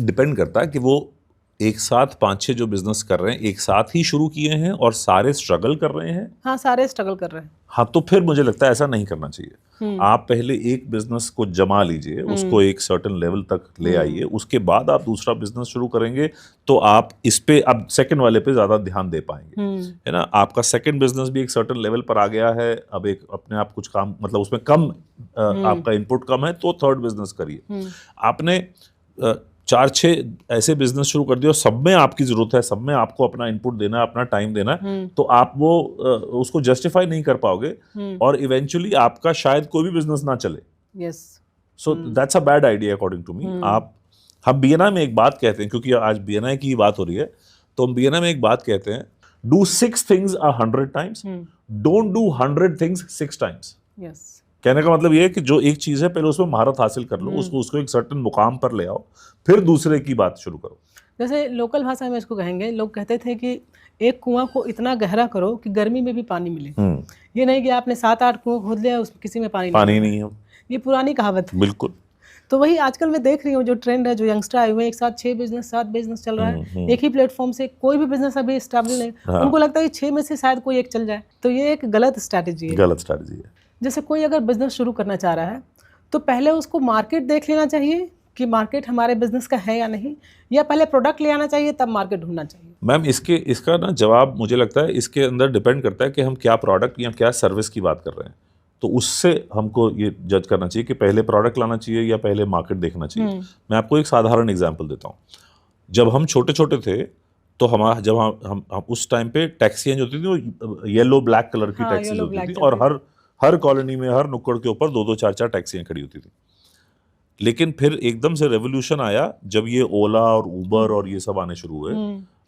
S2: डिपेंड करता है कि वो एक साथ 5-6 जो बिजनेस कर रहे हैं एक साथ ही शुरू किए हैं और सारे स्ट्रगल कर रहे हैं।
S1: हाँ, सारे स्ट्रगल कर रहे हैं।
S2: हाँ, तो फिर मुझे लगता है ऐसा नहीं करना चाहिए। आप पहले एक बिजनेस को जमा लीजिए, उसको एक सर्टेन लेवल तक ले आइए, उसके बाद आप दूसरा बिजनेस शुरू करेंगे तो आप इस पे अब सेकंड वाले पे ज्यादा ध्यान दे पाएंगे, है ना। आपका सेकंड बिजनेस भी एक सर्टेन लेवल पर आ गया है, अब एक अपने आप कुछ काम मतलब उसमें कम आपका इनपुट कम है तो थर्ड बिजनेस करिए। आपने 4-6 ऐसे बिजनेस शुरू कर दिए और सब में आपकी जरूरत है, सब में आपको अपना इनपुट देना है, अपना टाइम देना है, तो आप वो उसको जस्टिफाई नहीं कर पाओगे और इवेंचुअली आपका शायद कोई भी बिजनेस ना चले।
S1: Yes,
S2: so that's a bad idea according to me. हम बीएनआई में एक बात कहते हैं, क्योंकि आज बीएनआई की बात हो रही है, तो हम बीएनआई में एक बात कहते हैं, do 6 things 100 times, don't do 100 things 6 times.
S1: Yes,
S2: कहने का मतलब ये है कि जो एक चीज है पहले उसमें महारत हासिल कर लो, उसको एक सर्टेन मुकाम पर ले आओ, फिर दूसरे की बात शुरू करो।
S1: जैसे लोकल भाषा में इसको कहेंगे, लोग कहते थे कि एक कुआं को इतना गहरा करो कि गर्मी में भी पानी मिले। ये नहीं कि आपने 7-8 कुआं खोद लिया, उसमें किसी में पानी
S2: नहीं है।
S1: ये पुरानी कहावत है।
S2: बिल्कुल।
S1: तो वही आजकल मैं देख रही हूँ जो ट्रेंड है, जो यंगस्टर आए हुए हैं, एक साथ 6 बिजनेस 7 बिजनेस चल रहा है, एक ही प्लेटफॉर्म से कोई भी बिजनेस अभी स्टेबल नहीं। उनको लगता है कि 6 में से शायद कोई एक चल जाए, तो ये एक गलत स्ट्रैटेजी है।
S2: गलत स्ट्रैटेजी है।
S1: जैसे कोई अगर बिजनेस शुरू करना चाह रहा है तो पहले उसको मार्केट देख लेना चाहिए कि मार्केट हमारे बिजनेस का है या नहीं, या पहले प्रोडक्ट ले आना चाहिए तब मार्केट ढूंढना चाहिए?
S2: मैम इसका ना जवाब मुझे लगता है इसके अंदर डिपेंड करता है कि हम क्या प्रोडक्ट या क्या सर्विस की बात कर रहे हैं, तो उससे हमको ये जज करना चाहिए कि पहले प्रोडक्ट लाना चाहिए या पहले मार्केट देखना चाहिए। मैं आपको एक साधारण एग्जांपल देता हूँ। जब हम छोटे छोटे थे तो हम उस टाइम पे टैक्सियाँ जो होती थी वो येलो ब्लैक कलर की टैक्सी होती थी और हर कॉलोनी में हर नुक्कड़ के ऊपर 2-2 4-4 टैक्सियाँ खड़ी होती थी। लेकिन फिर एकदम से रेवोल्यूशन आया जब ये ओला और उबर और ये सब आने शुरू हुए।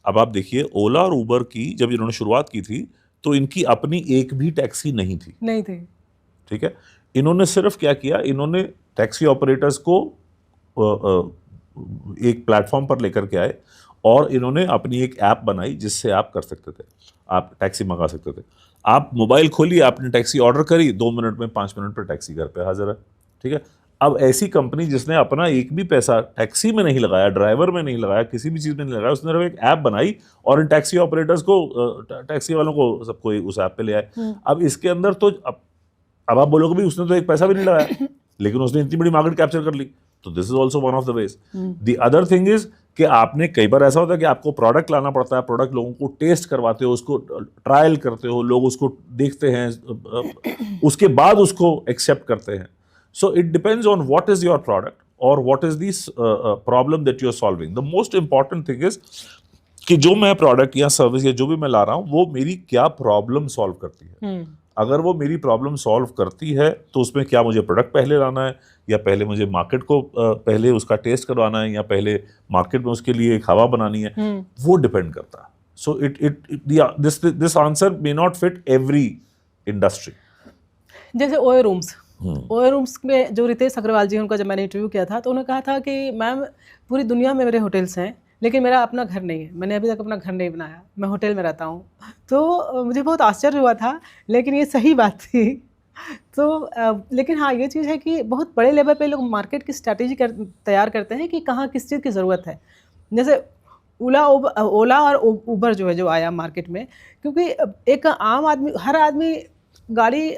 S2: अब आप देखिए, ओला और उबर की जब इन्होंने शुरुआत की थी तो इनकी अपनी एक भी टैक्सी नहीं थी। ठीक है, इन्होंने सिर्फ क्या किया, इन्होंने टैक्सी ऑपरेटर्स को एक प्लेटफॉर्म पर लेकर के आए और इन्होंने अपनी एक ऐप बनाई जिससे आप कर सकते थे, आप टैक्सी मंगा सकते थे। आप मोबाइल खोलिए, आपने टैक्सी ऑर्डर करी, 2 मिनट में 5 मिनट पर टैक्सी घर पे हाजिर है। ठीक है, अब ऐसी कंपनी जिसने अपना एक भी पैसा टैक्सी में नहीं लगाया, ड्राइवर में नहीं लगाया, किसी भी चीज़ में नहीं लगाया, उसने सिर्फ एक ऐप बनाई और इन टैक्सी ऑपरेटर्स को, टैक्सी वालों को सबको उस ऐप पे ले आए। अब इसके अंदर तो अब आप बोलोगे भी उसने तो एक पैसा भी नहीं लगाया लेकिन उसने इतनी बड़ी मार्केट कैप्चर कर ली, तो this is also one of the ways. The other thing is कि आपने कई बार ऐसा होता है कि आपको प्रोडक्ट लाना पड़ता है, प्रोडक्ट लोगों को टेस्ट करवाते हो, उसको ट्रायल करते हो, लोग उसको देखते हैं, उसके बाद उसको एक्सेप्ट करते हैं। So it depends on what is your product or what is this problem that you are solving. The most important thing is कि जो मैं प्रोडक्ट या सर्विस या जो भी मैं ला रहा हूँ वो मेरी क्या प्रॉब्लम सॉल्व करती है। अगर वो मेरी प्रॉब्लम सॉल्व करती है तो उसमें क्या मुझे प्रोडक्ट पहले लाना है या पहले मुझे मार्केट को पहले उसका टेस्ट करवाना है या पहले मार्केट में उसके लिए एक हवा बनानी है, वो डिपेंड करता है। So this answer may not fit every industry.
S1: जैसे ओयो रूम्स में जो रितेश अग्रवाल जी, उनका जब मैंने इंटरव्यू किया था तो उन्होंने कहा था कि मैम पूरी दुनिया में मेरे होटल्स हैं लेकिन मेरा अपना घर नहीं है, मैंने अभी तक अपना घर नहीं बनाया, मैं होटल में रहता हूँ। तो मुझे बहुत आश्चर्य हुआ था, लेकिन ये सही बात थी। तो लेकिन हाँ, ये चीज़ है कि बहुत बड़े लेवल पे लोग मार्केट की स्ट्रैटेजी तैयार करते हैं कि कहाँ किस चीज़ की ज़रूरत है। जैसे ओला और उबर जो है, जो आया मार्केट में, क्योंकि एक आम आदमी, हर आदमी गाड़ी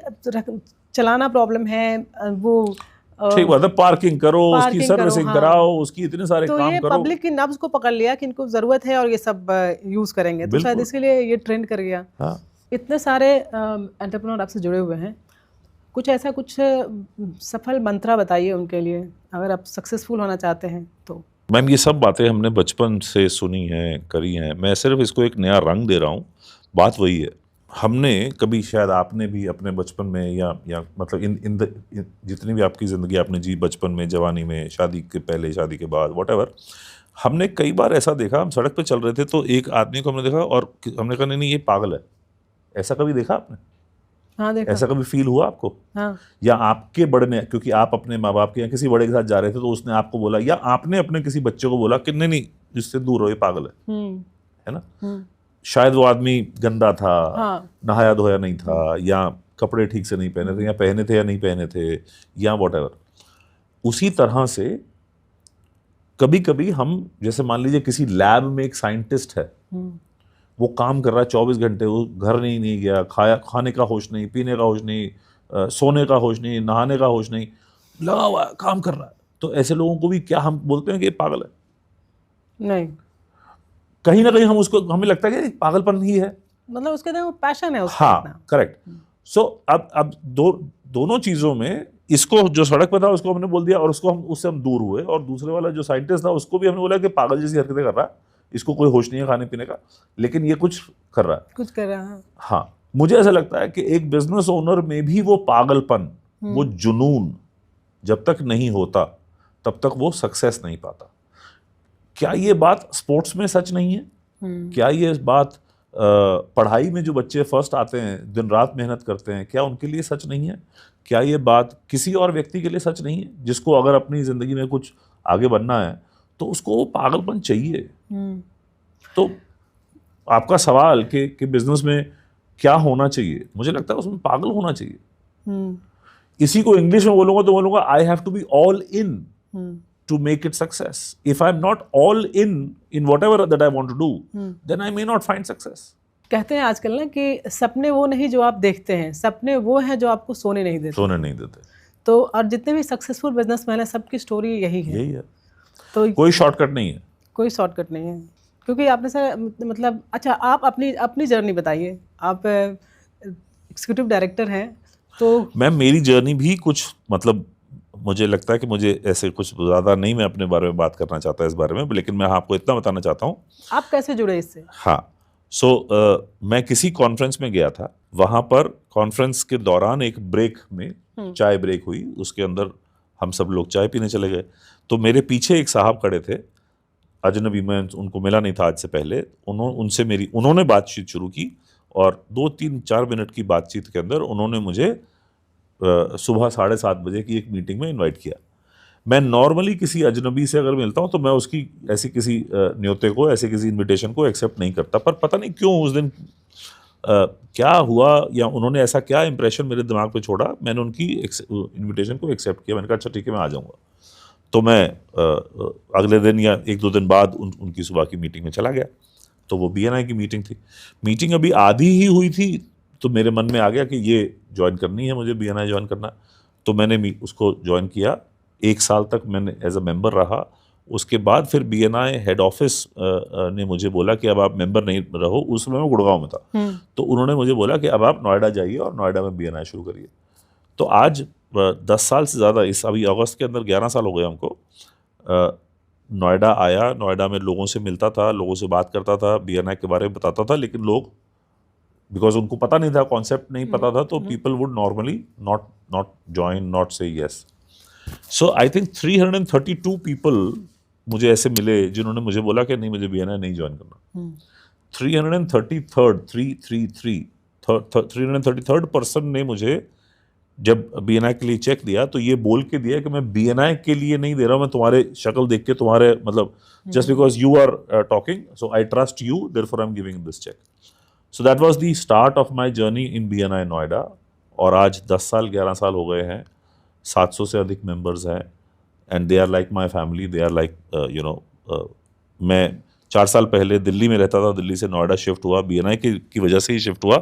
S1: चलाना प्रॉब्लम है, वो
S2: ठीक बात है, पार्किंग करो, उसकी सर्विसिंग कराओ, उसकी इतने सारे काम करो।
S1: तो ये पब्लिक की नब्ज को पकड़ लिया कि इनको जरूरत है और ये सब यूज करेंगे, तो शायद इसके लिए ये ट्रेंड कर गया। हाँ। इतने सारे एंटरप्रेन्योर आपसे जुड़े हुए हैं, कुछ सफल मंत्रा बताइए उनके लिए, अगर आप सक्सेसफुल होना चाहते हैं तो।
S2: मैम ये सब बातें हमने बचपन से सुनी हैं, करी हैं, मैं सिर्फ इसको एक नया रंग दे रहा हूँ। बात वही है, हमने कभी, शायद आपने भी अपने बचपन में या मतलब इन जितनी भी आपकी ज़िंदगी आपने जी, बचपन में, जवानी में, शादी के पहले, शादी के बाद, व्हाटएवर, हमने कई बार ऐसा देखा, हम सड़क पे चल रहे थे तो एक आदमी को हमने देखा और हमने कहा नहीं ये पागल है। ऐसा कभी देखा आपने?
S1: हाँ, देखा।
S2: ऐसा कभी फील हुआ आपको? हाँ। या आपके बड़े ने, क्योंकि आप अपने माँ बाप के या किसी बड़े के साथ जा रहे थे तो उसने आपको बोला, या आपने अपने किसी बच्चे को बोला कि नहीं इससे दूर हो, ये पागल है ना? शायद वो आदमी गंदा था, हाँ। नहाया धोया नहीं था, या कपड़े ठीक से नहीं पहने थे, या पहने थे या नहीं पहने थे, या व्हाटएवर। उसी तरह से कभी कभी हम, जैसे मान लीजिए किसी लैब में एक साइंटिस्ट है, वो काम कर रहा है 24 घंटे, वो घर नहीं गया, खाने का होश नहीं, पीने का होश नहीं, सोने का होश नहीं, नहाने का होश नहीं, लगा हुआ है, काम कर रहा है। तो ऐसे लोगों को भी क्या हम बोलते हैं कि ये पागल है?
S1: नहीं,
S2: कहीं ना कहीं हम उसको, हमें लगता है कि पागलपन ही है,
S1: मतलब उसके अंदर वो पैशन है उसका।
S2: हाँ, करेक्ट। सो अब दोनों चीजों में, इसको जो सड़क पे था उसको हमने बोल दिया और उससे हम दूर हुए, और दूसरे वाला जो साइंटिस्ट था उसको भी हमने बोला कि पागल जैसी हरकतें कर रहा है, इसको कोई होश नहीं है खाने पीने का, लेकिन ये कुछ कर रहा है,
S1: कुछ कर रहा है।
S2: हाँ, मुझे ऐसा लगता है कि एक बिजनेस ओनर में भी वो पागलपन, वो जुनून जब तक नहीं होता तब तक वो सक्सेस नहीं पाता। क्या ये बात स्पोर्ट्स में सच नहीं है? क्या ये बात पढ़ाई में जो बच्चे फर्स्ट आते हैं, दिन रात मेहनत करते हैं, क्या उनके लिए सच नहीं है? क्या ये बात किसी और व्यक्ति के लिए सच नहीं है, जिसको अगर अपनी जिंदगी में कुछ आगे बनना है तो उसको वो पागलपन चाहिए? तो आपका सवाल कि बिजनेस में क्या होना चाहिए, मुझे लगता है उसमें पागल होना चाहिए। इसी को इंग्लिश में बोलूंगा तो बोलूंगा I have to be all in to make it success. If I'm not all in whatever that I want to do, then I may not find success.
S1: कहते हैं आजकल ना कि सपने वो नहीं जो आप देखते हैं, सपने वो हैं जो आपको सोने नहीं देते।
S2: सोने नहीं देते।
S1: तो और जितने भी सक्सेसफुल बिजनेसमैन हैं, सबकी स्टोरी यही है। तो
S2: कोई शॉर्टकट नहीं है।
S1: कोई शॉर्टकट नहीं है, क्योंकि आपने सर मतलब, अच्छा आप अपनी जर्नी बताइए। आप एग्जीक्यूटिव डायरेक्टर हैं, तो
S2: मैम मेरी जर्नी भी कुछ, मतलब मुझे लगता है कि मुझे ऐसे कुछ ज़्यादा नहीं मैं अपने बारे में बात करना चाहता इस बारे में, लेकिन मैं आपको इतना बताना चाहता हूँ।
S1: आप कैसे जुड़े इससे?
S2: हाँ, मैं किसी कॉन्फ्रेंस में गया था, वहाँ पर कॉन्फ्रेंस के दौरान एक ब्रेक में चाय ब्रेक हुई, उसके अंदर हम सब लोग चाय पीने चले गए। तो मेरे पीछे एक साहब खड़े थे, अजनबी, मैं उनको मिला नहीं था आज से पहले। उन्होंने बातचीत शुरू की और 2-3-4 मिनट की बातचीत के अंदर उन्होंने मुझे सुबह 7:30 बजे की एक मीटिंग में इनवाइट किया। मैं नॉर्मली किसी अजनबी से अगर मिलता हूँ तो मैं उसकी ऐसी किसी न्योते को, ऐसे किसी इनविटेशन को एक्सेप्ट नहीं करता, पर पता नहीं क्यों उस दिन क्या हुआ या उन्होंने ऐसा क्या इंप्रेशन मेरे दिमाग पे छोड़ा, मैंने उनकी इनविटेशन को एक्सेप्ट किया। मैंने कहा अच्छा ठीक है, मैं आ जाऊँगा। तो मैं अगले दिन या 1-2 दिन बाद उनकी सुबह की मीटिंग में चला गया। तो वो BNI की मीटिंग थी। मीटिंग अभी आधी ही हुई थी तो मेरे मन में आ गया कि ये ज्वाइन करनी है, मुझे BNI ज्वाइन करना। तो मैंने उसको ज्वाइन किया। 1 साल तक मैंने एज अ मेंबर रहा। उसके बाद फिर BNI हेड ऑफिस ने मुझे बोला कि अब आप मेंबर नहीं रहो। उस समय मैं गुड़गांव में था। तो उन्होंने मुझे बोला कि अब आप नोएडा जाइए और नोएडा में BNI शुरू करिए। तो आज 10 साल से ज़्यादा, इस अभी अगस्त के अंदर 11 साल हो गए हमको। नोएडा आया, नोएडा में लोगों से मिलता था, लोगों से बात करता था, BNI के बारे में बताता था, लेकिन लोग, बिकॉज उनको पता नहीं था, कॉन्सेप्ट नहीं पता था, तो people would normally not join, not say yes. So I think 332 people मुझे ऐसे मिले जिन्होंने मुझे बोला कि नहीं, मुझे BNI नहीं ज्वाइन करना। 333rd पर्सन ने मुझे जब BNI के लिए चेक दिया तो ये बोल के दिया कि मैं BNI के लिए नहीं दे रहा हूँ, मैं तुम्हारे शक्ल देख के, तुम्हारे मतलब just because you are talking, so I trust you, therefore I am giving this cheque. So that was the start of my journey in BNI Noida. और आज 10 साल 11 साल हो गए हैं, 700 से अधिक मेंबर्स हैं, and they are like my family, they are like मैं 4 साल पहले दिल्ली में रहता था, दिल्ली से नोएडा शिफ्ट हुआ, BNI की वजह से ही शिफ्ट हुआ।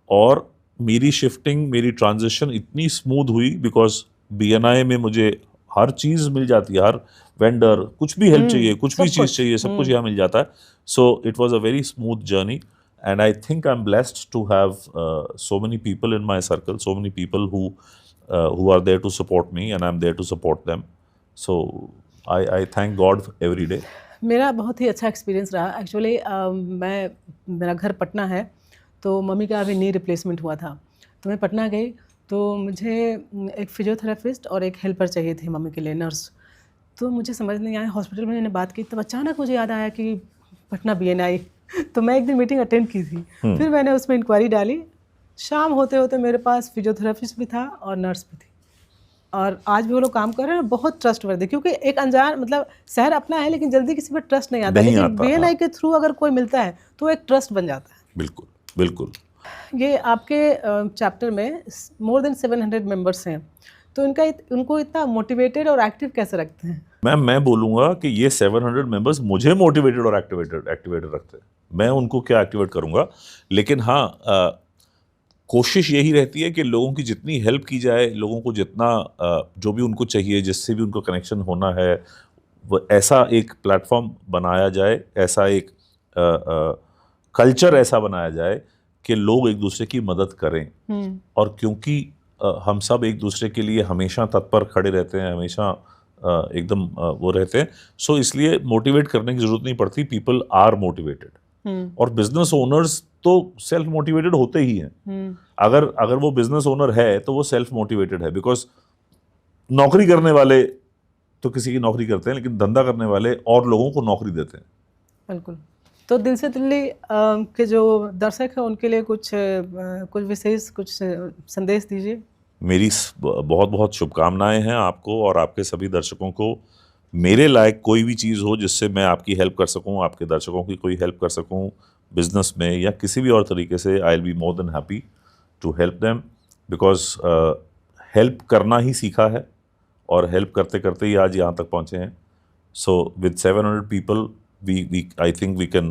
S2: और मेरी शिफ्टिंग, मेरी ट्रांजिशन इतनी स्मूथ हुई बिकॉज BNI में मुझे हर चीज़ मिल जाती है, हर वेंडर, कुछ भी हेल्प चाहिए, कुछ भी चीज़ चाहिए, सब कुछ यहाँ मिल जाता है। So it was a very smooth journey, and I think I'm blessed to have so many people in my circle, so many people who are there to support me, and I'm there to support them. So I thank God every day.
S1: मेरा बहुत ही अच्छा experience रहा actually. मेरा घर पटना है, तो mummy का अभी नी रिप्लेसमेंट हुआ था, तो मैं पटना गई। तो मुझे एक फिजियोथेरेपिस्ट और एक हेल्पर चाहिए थे मम्मी के लिए, नर्स। तो मुझे समझ नहीं आया, हॉस्पिटल में मैंने बात की, तब अचानक मुझे याद आया कि पटना BNI। तो मैं एक दिन मीटिंग अटेंड की थी, फिर मैंने उसमें इंक्वायरी डाली। शाम होते होते मेरे पास फिजियोथेरेपिस्ट भी था और नर्स भी थी, और आज भी वो लोग काम कर रहे हैं। बहुत ट्रस्टवर्दी, क्योंकि एक अनजान, मतलब शहर अपना है लेकिन जल्दी किसी पर ट्रस्ट नहीं आता, लेकिन BNI के थ्रू अगर कोई मिलता है तो एक ट्रस्ट बन जाता है।
S2: बिल्कुल बिल्कुल।
S1: ये आपके चैप्टर में मोर देन 700 मेंबर्स हैं, तो उनको इतना मोटिवेटेड और एक्टिव कैसे रखते हैं?
S2: मैम, मैं बोलूँगा कि ये 700 मेंबर्स मुझे मोटिवेटेड और एक्टिवेटेड रखते हैं। मैं उनको क्या एक्टिवेट करूँगा, लेकिन हाँ, कोशिश यही रहती है कि लोगों की जितनी हेल्प की जाए, लोगों को जितना जो भी उनको चाहिए, जिससे भी उनको कनेक्शन होना है, वो ऐसा एक प्लेटफॉर्म बनाया जाए, ऐसा एक कल्चर ऐसा बनाया जाए कि लोग एक दूसरे की मदद करें। और क्योंकि हम सब एक दूसरे के लिए हमेशा तत्पर खड़े रहते हैं, हमेशा एकदम वो रहते हैं, सो इसलिए मोटिवेट करने की जरूरत नहीं पड़ती, पीपल आर मोटिवेटेड। और बिजनेस ओनर्स तो सेल्फ मोटिवेटेड होते ही हैं। अगर वो बिजनेस ओनर है तो वो सेल्फ मोटिवेटेड है, बिकॉज नौकरी करने वाले तो किसी की नौकरी करते हैं, लेकिन धंधा करने वाले और लोगों को नौकरी देते हैं।
S1: बिल्कुल। तो दिल से दिल्ली के जो दर्शक हैं उनके लिए कुछ विशेष संदेश दीजिए। मेरी
S2: बहुत बहुत शुभकामनाएं हैं आपको और आपके सभी दर्शकों को। मेरे लायक कोई भी चीज़ हो जिससे मैं आपकी हेल्प कर सकूं, आपके दर्शकों की कोई हेल्प कर सकूं बिजनेस में या किसी भी और तरीके से, I will be more than happy to help them, because help करना ही सीखा है और हेल्प करते करते ही आज यहाँ तक पहुँचे हैं। So with 700 people I think we can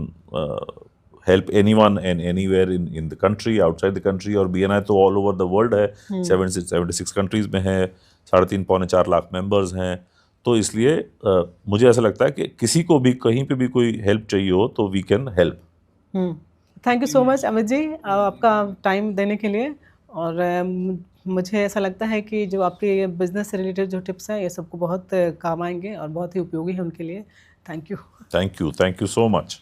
S2: help anyone and anywhere in the country, outside the country, और BNI तो all over the world है। 76 कंट्रीज में है, 3.5-4 लाख मेंबर्स हैं। तो इसलिए मुझे ऐसा लगता है कि किसी को भी कहीं पे भी कोई हेल्प चाहिए हो तो we can help.
S1: Thank you so much Amit ji, आपका टाइम देने के लिए। और मुझे ऐसा लगता है कि जो आपके बिजनेस से रिलेटेड जो टिप्स हैं ये सबको बहुत काम आएंगे और बहुत ही उपयोगी है उनके लिए। Thank you.
S2: Thank you so much.